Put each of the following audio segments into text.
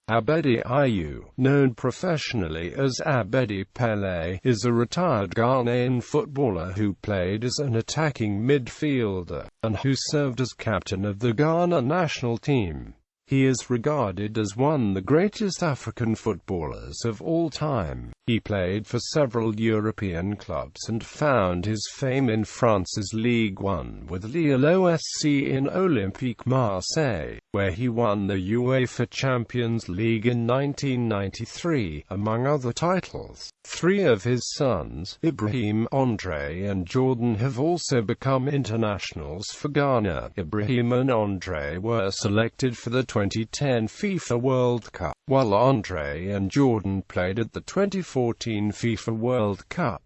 Abedi Ayew, known professionally as Abedi Pele, is a retired Ghanaian footballer who played as an attacking midfielder, and who served as captain of the Ghana national team. He is regarded as one of the greatest African footballers of all time. He played for several European clubs and found his fame in France's Ligue 1 with Lille OSC in Olympique Marseille, where he won the UEFA Champions League in 1993, among other titles. Three of his sons, Ibrahim, André and Jordan, have also become internationals for Ghana. Ibrahim and André were selected for the 2010 FIFA World Cup, while André and Jordan played at the 2014 FIFA World Cup.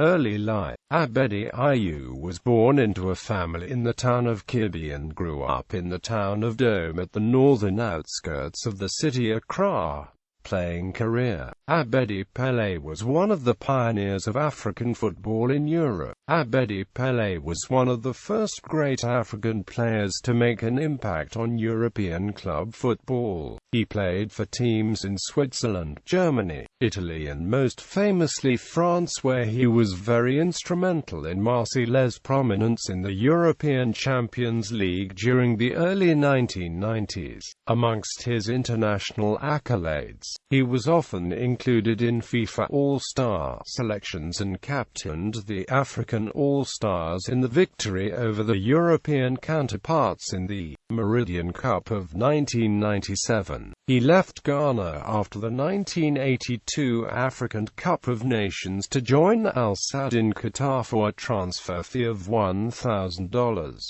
Early life. Abedi Ayew was born into a family in the town of Kirby and grew up in the town of Dome at the northern outskirts of the city Accra. Playing career. Abedi Pele was one of the pioneers of African football in Europe. Abedi Pele was one of the first great African players to make an impact on European club football. He played for teams in Switzerland, Germany, Italy and most famously France, where he was very instrumental in Marseille's prominence in the European Champions League during the early 1990s. Amongst his international accolades, he was often included in FIFA All-Star selections and captained the African All-Stars in the victory over the European counterparts in the Meridian Cup of 1997. He left Ghana after the 1982 African Cup of Nations to join Al Sadd in Qatar for a transfer fee of $1,000.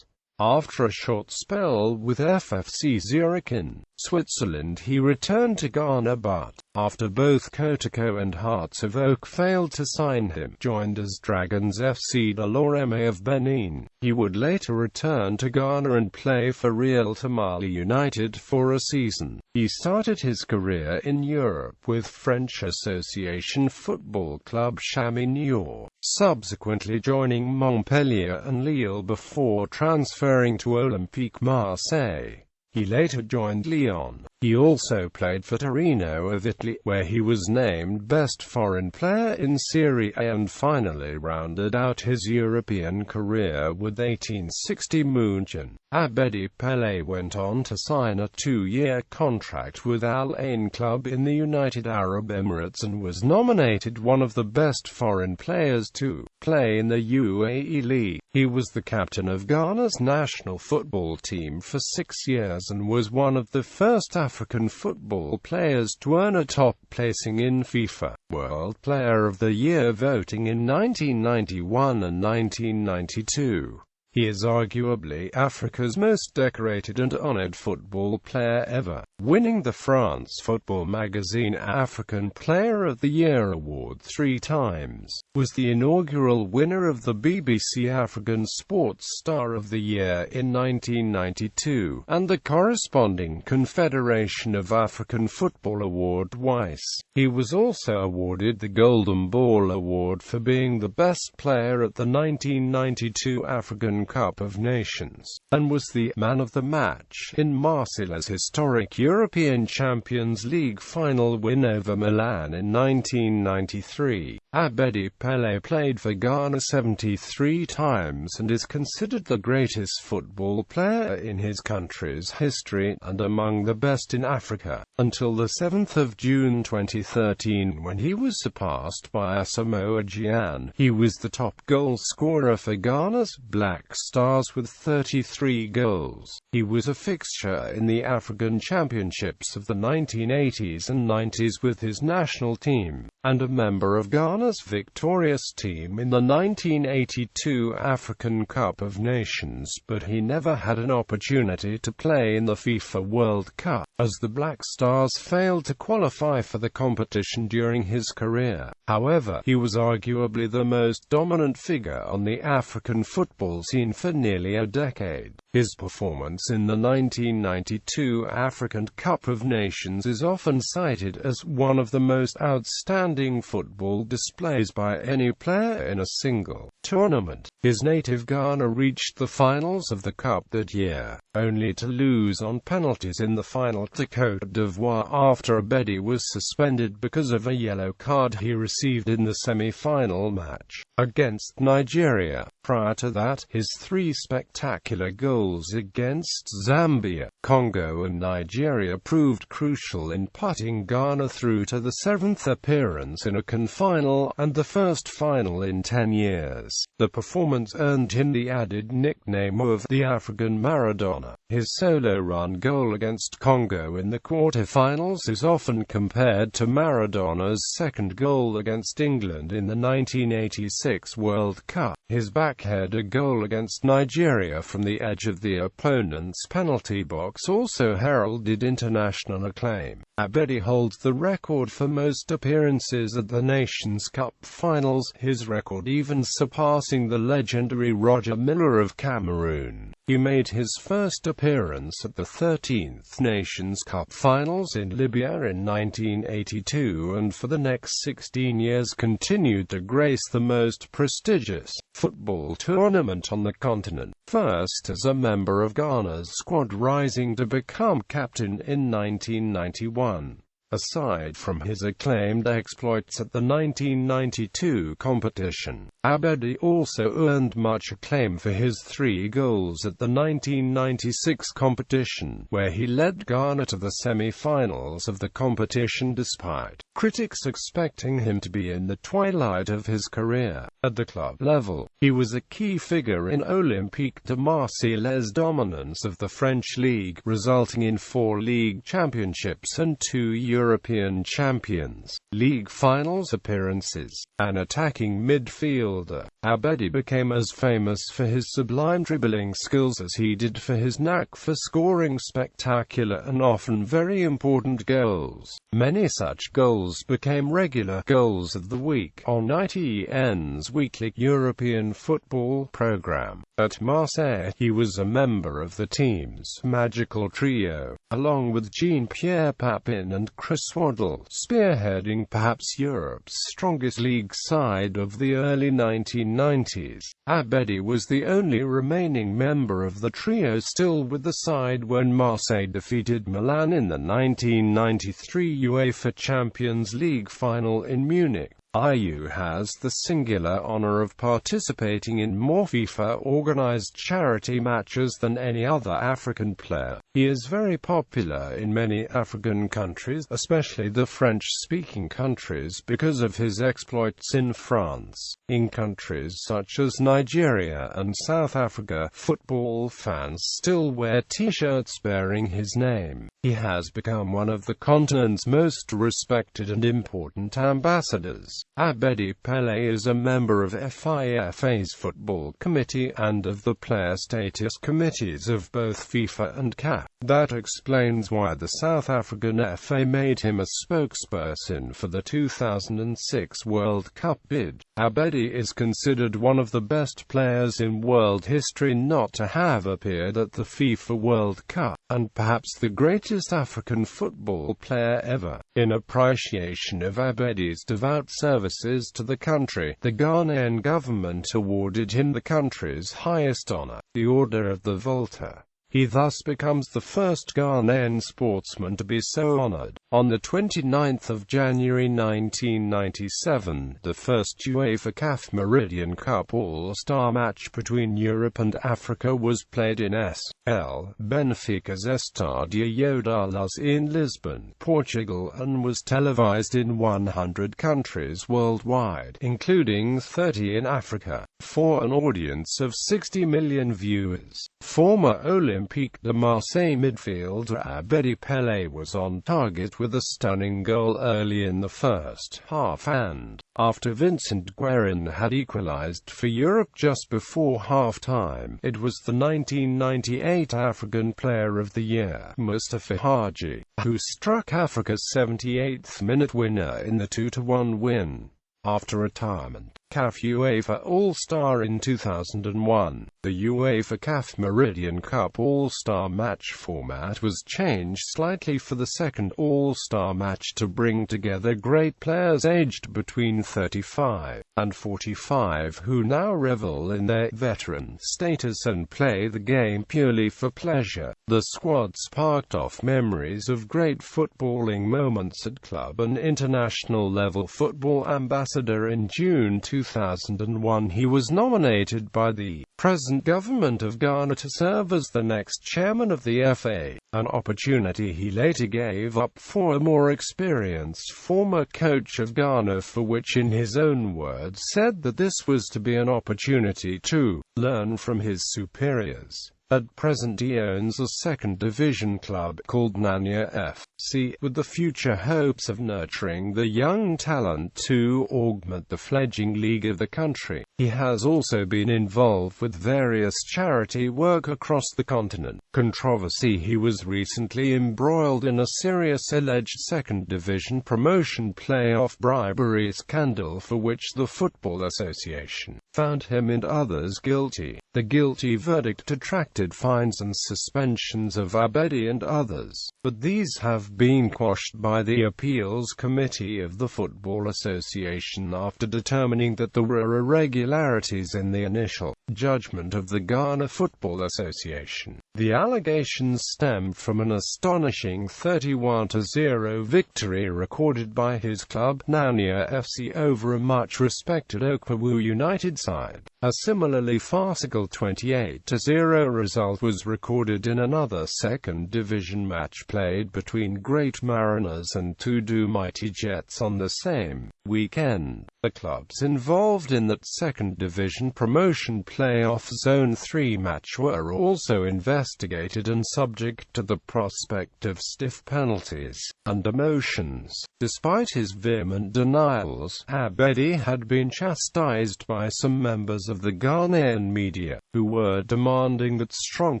After a short spell with FFC Zurich in Switzerland, he returned to Ghana, but, after both Kotoko and Hearts of Oak failed to sign him, joined as Dragons FC de Loreme of Benin. He would later return to Ghana and play for Real Tamale United for a season. He started his career in Europe with French Association football club Chaminade, subsequently joining Montpellier and Lille before transferring to Olympique Marseille. He later joined Lyon. He also played for Torino of Italy, where he was named Best Foreign Player in Serie A and finally rounded out his European career with 1860 München. Abedi Pele went on to sign a 2-year contract with Al Ain Club in the United Arab Emirates and was nominated one of the best foreign players to play in the UAE League. He was the captain of Ghana's national football team for 6 years and was one of the first African football players to earn a top placing in FIFA World Player of the Year voting in 1991 and 1992. He is arguably Africa's most decorated and honored football player ever, winning the France Football magazine African Player of the Year award 3 times, was the inaugural winner of the BBC African Sports Star of the Year in 1992, and the corresponding Confederation of African Football Award twice. He was also awarded the Golden Ball Award for being the best player at the 1992 African Cup of Nations, and was the man of the match in Marseille's historic European Champions League final win over Milan in 1993. Abedi Pele played for Ghana 73 times and is considered the greatest football player in his country's history, and among the best in Africa, until the 7th of June 2013 when he was surpassed by Asamoah Gyan. He was the top goal scorer for Ghana's Black Stars with 33 goals. He was a fixture in the African Championships of the 1980s and 90s with his national team, and a member of Ghana's victorious team in the 1982 African Cup of Nations, but he never had an opportunity to play in the FIFA World Cup, as the Black Stars failed to qualify for the competition during his career. However, he was arguably the most dominant figure on the African football scene for nearly a decade. His performance in the 1992 African Cup of Nations is often cited as one of the most outstanding football displays by any player in a single tournament. His native Ghana reached the finals of the Cup that year, only to lose on penalties in the final to Côte d'Ivoire after Abedi was suspended because of a yellow card he received in the semi-final match against Nigeria. Prior to that, his three spectacular goals against Zambia, Congo and Nigeria proved crucial in putting Ghana through to the seventh appearance in a CAN final, and the first final in 10 years. The performance earned him the added nickname of the African Maradona. His solo run goal against Congo in the quarter-finals is often compared to Maradona's second goal against England in the 1986 World Cup. His backheader goal against Nigeria from the edge of the opponent's penalty box also heralded international acclaim. Abedi holds the record for most appearances at the Nations Cup finals, his record even surpassing the legendary Roger Milla of Cameroon. He made his first appearance at the 13th Nations Cup finals in Libya in 1982 and for the next 16 years continued to grace the most prestigious football tournament on the continent, first as a member of Ghana's squad rising to become captain in 1991. Aside from his acclaimed exploits at the 1992 competition, Abedi also earned much acclaim for his 3 goals at the 1996 competition, where he led Ghana to the semi-finals of the competition despite critics expecting him to be in the twilight of his career. At the club level, he was a key figure in Olympique de Marseille's dominance of the French Ligue, resulting in 4 league championships and 2 European Champions League finals appearances. An attacking midfielder, Abedi became as famous for his sublime dribbling skills as he did for his knack for scoring spectacular and often very important goals. Many such goals became regular goals of the week on ITN's weekly European football program. At Marseille, he was a member of the team's magical trio, along with Jean-Pierre Papin and Chris Waddle, spearheading perhaps Europe's strongest league side of the early 1990s. Abedi was the only remaining member of the trio still with the side when Marseille defeated Milan in the 1993 UEFA Champions League final in Munich. Ayew has the singular honor of participating in more FIFA-organized charity matches than any other African player. He is very popular in many African countries, especially the French-speaking countries, because of his exploits in France. In countries such as Nigeria and South Africa, football fans still wear t-shirts bearing his name. He has become one of the continent's most respected and important ambassadors. Abedi Pele is a member of FIFA's Football Committee and of the Player Status Committees of both FIFA and CAF. That explains why the South African FA made him a spokesperson for the 2006 World Cup bid. Abedi is considered one of the best players in world history not to have appeared at the FIFA World Cup, and perhaps the greatest African football player ever. In appreciation of Abedi's devout services to the country, the Ghanaian government awarded him the country's highest honor, the Order of the Volta. He thus becomes the first Ghanaian sportsman to be so honored. On the 29th of January 1997, the first UEFA CAF Meridian Cup All-Star match between Europe and Africa was played in S.L. Benfica's Estádio da Luz in Lisbon, Portugal, and was televised in 100 countries worldwide, including 30 in Africa, for an audience of 60 million viewers. Former Olympique de Marseille midfielder Abedi Pele was on target with a stunning goal early in the first half and, after Vincent Guerin had equalized for Europe just before half-time, it was the 1998 African Player of the Year, Mustafa Hadji, who struck Africa's 78th minute winner in the 2-1 win. After retirement, CAF UEFA All-Star in 2001. The UEFA CAF Meridian Cup All-Star match format was changed slightly for the second All-Star match to bring together great players aged between 35 and 45 who now revel in their veteran status and play the game purely for pleasure. The squad sparked off memories of great footballing moments at club and international level. Football ambassador in June 2001, he was nominated by the present government of Ghana to serve as the next chairman of the FA, an opportunity he later gave up for a more experienced former coach of Ghana, for which in his own words said that this was to be an opportunity to learn from his superiors. At present he owns a second division club called Nanya FC, with the future hopes of nurturing the young talent to augment the fledgling league of the country. He has also been involved with various charity work across the continent. Controversy: he was recently embroiled in a serious alleged second division promotion playoff bribery scandal for which the Football Association found him and others guilty. The guilty verdict attracted fines and suspensions of Abedi and others, but these have been quashed by the Appeals Committee of the Football Association after determining that there were irregularities in the initial judgment of the Ghana Football Association. The allegations stemmed from an astonishing 31-0 victory recorded by his club, Nanya FC, over a much-respected Okwawu United side. A similarly farcical 28-0 result was recorded in another second division match played between Great Mariners and Tudu Mighty Jets on the same weekend. The clubs involved in that second division promotion playoff Zone 3 match were also investigated and subject to the prospect of stiff penalties and demotions. Despite his vehement denials, Abedi had been chastised by some members of the Ghanaian media, who were demanding that strong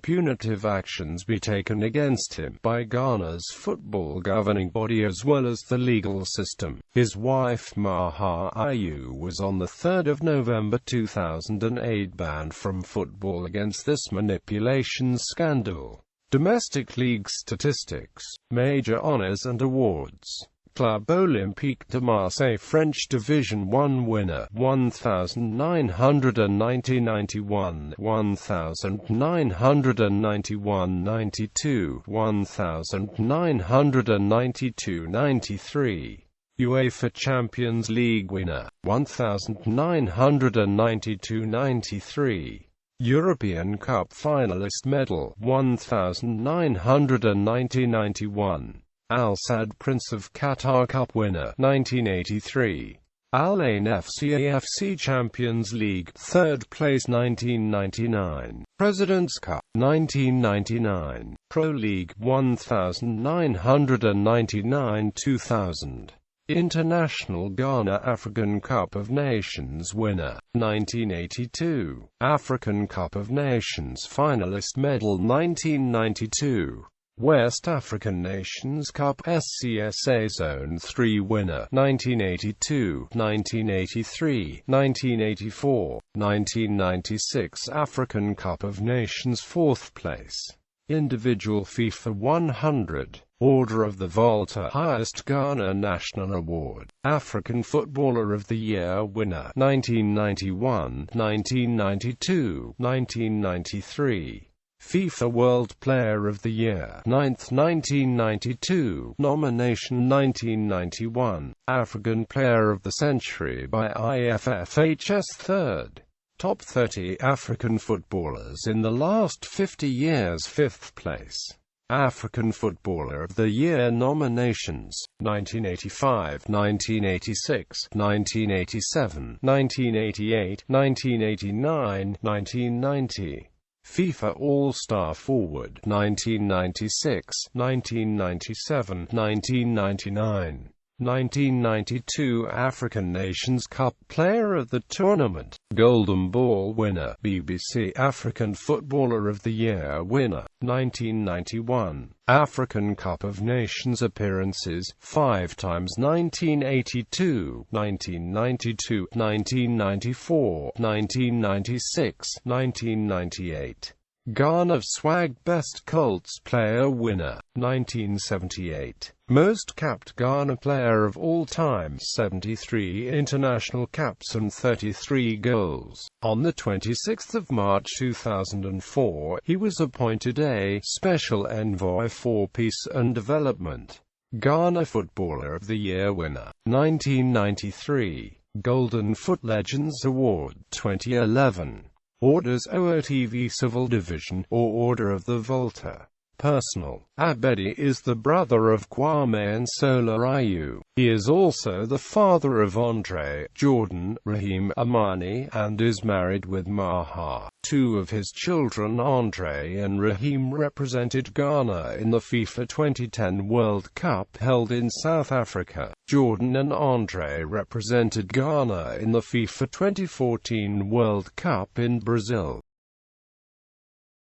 punitive actions be taken against him by Ghana's football governing body as well as the legal system. His wife Abedi Ayew was on the 3rd of November 2008 banned from football against this manipulation scandal. Domestic league statistics, major honors and awards. Club Olympique de Marseille French Division 1 winner 1990-91, 1991-92, 1992-93. UEFA Champions League winner 1992-93. European Cup finalist medal 1990-91. Al Sadd Prince of Qatar Cup winner 1983. Al Ain FC AFC Champions League 3rd place 1999. President's Cup 1999. Pro League 1999-2000. International Ghana African Cup of Nations winner 1982. African Cup of Nations finalist medal 1992. West African Nations Cup SCSA Zone 3 winner 1982, 1983, 1984, 1996. African Cup of Nations 4th place. Individual FIFA 100 Order of the Volta highest Ghana National Award. African Footballer of the Year winner 1991, 1992, 1993. FIFA World Player of the Year 9th 1992, nomination 1991, African Player of the Century by IFFHS 3rd. Top 30 African footballers in the last 50 years 5th place. African Footballer of the Year nominations 1985, 1986, 1987, 1988, 1989, 1990. FIFA All-Star Forward 1996, 1997, 1999. 1992 African Nations Cup Player of the Tournament, Golden Ball winner, BBC African Footballer of the Year winner, 1991 African Cup of Nations appearances, 5 times, 1982, 1992, 1994, 1996, 1998. Ghana Swag Best Colts Player winner, 1978. Most capped Ghana player of all time, 73 international caps and 33 goals. On the 26th of March 2004, he was appointed a Special Envoy for Peace and Development. Ghana Footballer of the Year winner, 1993. Golden Foot Legends Award, 2011. Orders OOTV Civil Division, or Order of the Volta. Personal. Abedi is the brother of Kwame and Sola Ayew. He is also the father of André, Jordan, Raheem, Amani, and is married with Maha. 2 of his children, André and Raheem, represented Ghana in the FIFA 2010 World Cup held in South Africa. Jordan and André represented Ghana in the FIFA 2014 World Cup in Brazil.